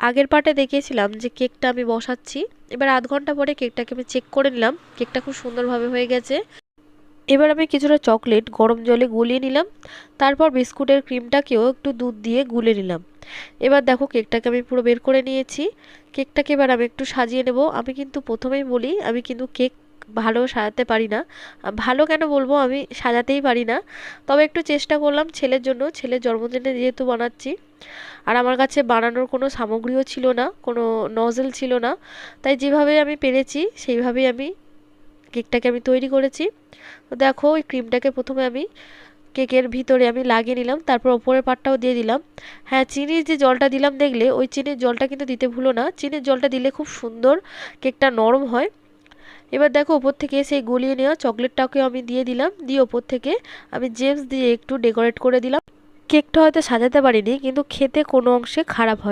আগের পার্টে দেখিয়েছিলাম যে কেকটা আমি বসাচ্ছি। এবার আধ ঘন্টা পরে কেকটাকে আমি চেক করে নিলাম, কেকটা খুব সুন্দরভাবে হয়ে গেছে। এবার আমি কিছুটা চকলেট গরম জলে গুলিয়ে নিলাম, তারপর বিস্কুটের ক্রিমটাকেও একটু দুধ দিয়ে গুলে নিলাম। এবার দেখো কেকটাকে আমি পুরো বের করে নিয়েছি। কেকটাকে এবার আমি একটু সাজিয়ে নেব। আমি কিন্তু প্রথমেই বলি আমি কিন্তু কেক ভালো সাজাতে পারি না। ভালো কেন বলবো, আমি সাজাতেই পারি না। তবে একটু চেষ্টা করলাম ছেলের জন্য, ছেলের জন্মদিনে যেহেতু বানাচ্ছি। আর আমার কাছে বানানোর কোনো সামগ্রীও ছিল না, কোনো নজেল ছিল না। তাই যেভাবে আমি পেরেছি সেইভাবেই আমি কেকটাকে আমি তৈরি করেছি। তো দেখো ওই ক্রিমটাকে প্রথমে আমি কেকের ভিতরে আমি লাগিয়ে নিলাম, তারপর ওপরের পাটটাও দিয়ে দিলাম। হ্যাঁ, চিনির যে জলটা দিলাম দেখলে, ওই চিনির জলটা কিন্তু দিতে ভুলো না। চিনির জলটা দিলে খুব সুন্দর কেকটা নরম হয়। এবার দেখো ওপর থেকে সেই গলিয়ে নেওয়া চকলেটটাকেও আমি দিয়ে দিলাম, দিয়ে ওপর থেকে আমি জেমস দিয়ে একটু ডেকোরেট করে দিলাম। কেকটা হয়তো সাজাতে পারিনি, কিন্তু খেতে কোনো অংশে খারাপ হয়।